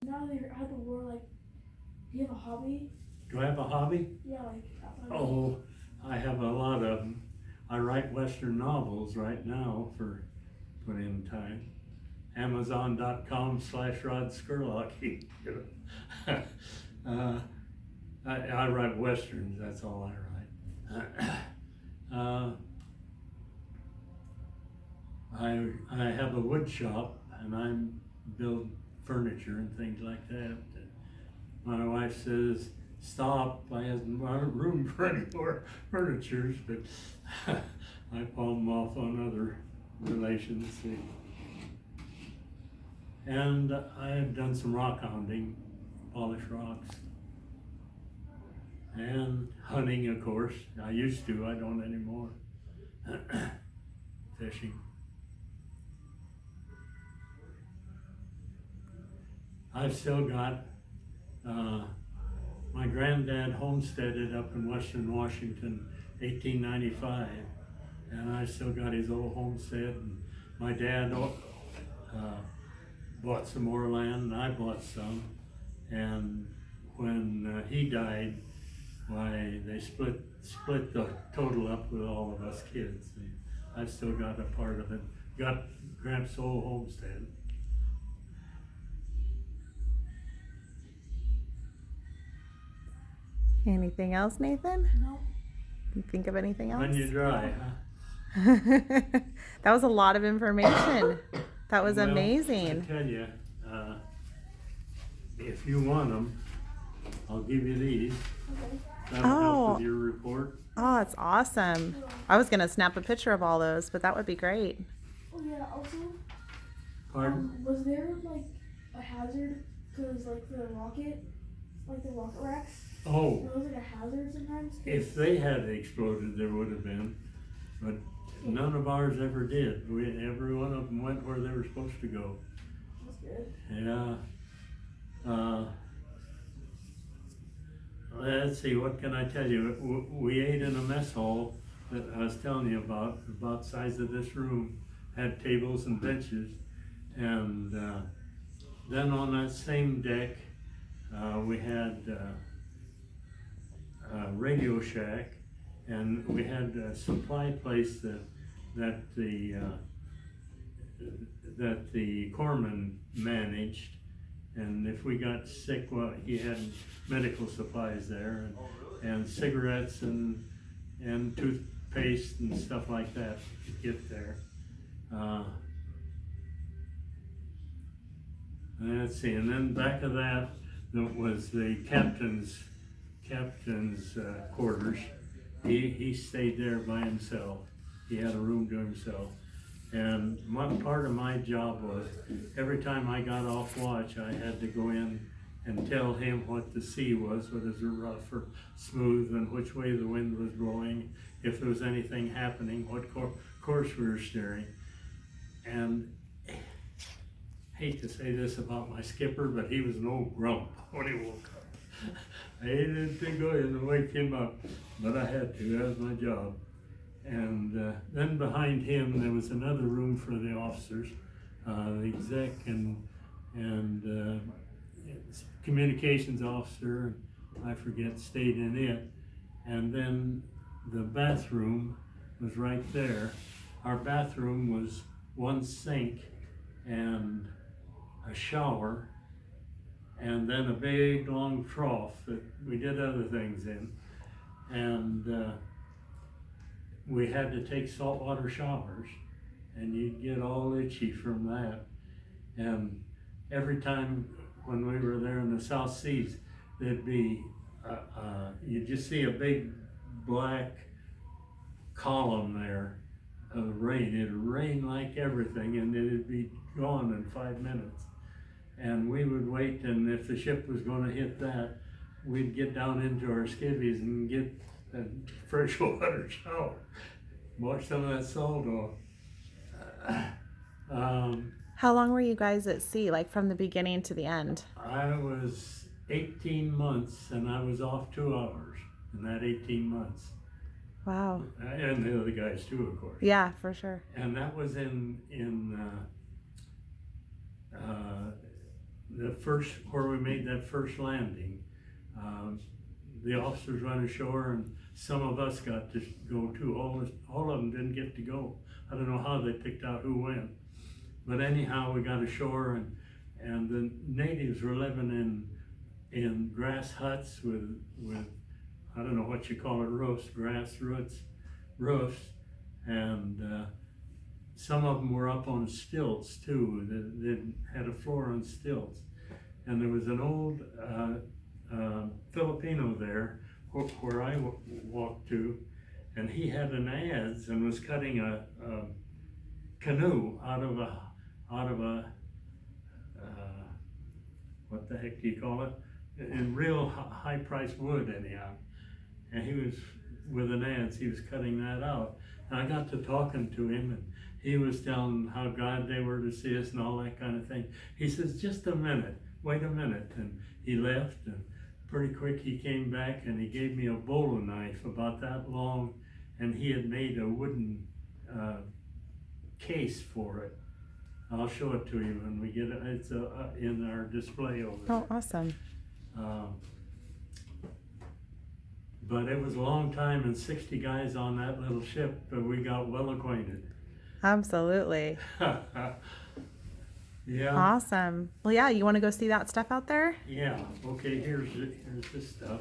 Now that you're out of the war, like, do you have a hobby? Do I have a hobby? Yeah, like, Oh, I have a lot of them. I write Western novels right now for put in time. Amazon.com/Rod Skurlock. I write Westerns, that's all I write. uh, I have a wood shop and I build furniture and things like that. My wife says, stop, I haven't room for any more furnitures, but I palm them off on other relations. And I have done some rock hounding, polish rocks, and hunting, of course. I used to, I don't anymore. Fishing. I've still got, my granddad homesteaded up in Western Washington, 1895, and I still got his old homestead. And my dad bought some more land, and I bought some. And when he died, why they split the total up with all of us kids. And I've still got a part of it. Got Gramps' old homestead. Anything else, Nathan? No. You think of anything else? When you dry, huh? That was a lot of information. That was Well, amazing. I tell you, if you want them, I'll give you these. Okay. That'll help Oh. with your report. Oh, that's awesome. I was going to snap a picture of all those, but that would be great. Oh yeah. Also, Pardon? was there like a hazard? Cause like the rocket racks. Oh, There was like a hazard sometimes. if they had exploded, there would have been, but none of ours ever did. Every one of them went where they were supposed to go. That's good. Yeah. Let's see, what can I tell you? We ate in a mess hall that I was telling you about the size of this room, had tables and benches. And then on that same deck, we had a Radio Shack, and we had a supply place that the corpsman managed. And if we got sick, well, he had medical supplies there, and cigarettes and toothpaste and stuff like that to get there. Let's see, and then back of that was the captain's quarters. He stayed there by himself. He had a room to himself. And part of my job was, every time I got off watch, I had to go in and tell him what the sea was, whether it was rough or smooth, and which way the wind was blowing, if there was anything happening, what course we were steering. And I hate to say this about my skipper, but he was an old grump when he woke up. I hated to go in and wake him up, but I had to, that was my job. And then behind him, there was another room for the officers, the exec and communications officer, I forget, stayed in it. And then the bathroom was right there. Our bathroom was one sink and a shower, and then a big long trough that we did other things in. And we had to take saltwater showers, and you'd get all itchy from that. And every time when we were there in the South Seas, there'd be, you'd just see a big black column there of rain. It'd rain like everything, and it'd be gone in 5 minutes. And we would wait, and if the ship was gonna hit that, we'd get down into our skivvies and get a freshwater shower. Wash some of that salt off. How long were you guys at sea, like from the beginning to the end? I was 18 months, and I was off 2 hours in that 18 months. Wow. And the other guys too, of course. Yeah, for sure. And that was in where we made that first landing, the officers went ashore and some of us got to go too. All of them didn't get to go. I don't know how they picked out who went. But anyhow, we got ashore and the natives were living in grass huts with I don't know what you call it, grass roofs, and some of them were up on stilts too. They had a floor on stilts, and there was an old Filipino there where I walked to, and he had an adze and was cutting a canoe out of a what the heck do you call it? In real high priced wood anyhow. And he was with an adze, he was cutting that out. And I got to talking to him, and he was telling how glad they were to see us and all that kind of thing. He says, just a minute, wait a minute. And he left, and pretty quick he came back and he gave me a bolo knife about that long, and he had made a wooden case for it. I'll show it to you when we get it. It's in our display over there. Oh, awesome. But it was a long time and 60 guys on that little ship, but we got well acquainted. Absolutely. Yeah. Awesome. Well, yeah, you want to go see that stuff out there? Yeah. Okay, here's this stuff.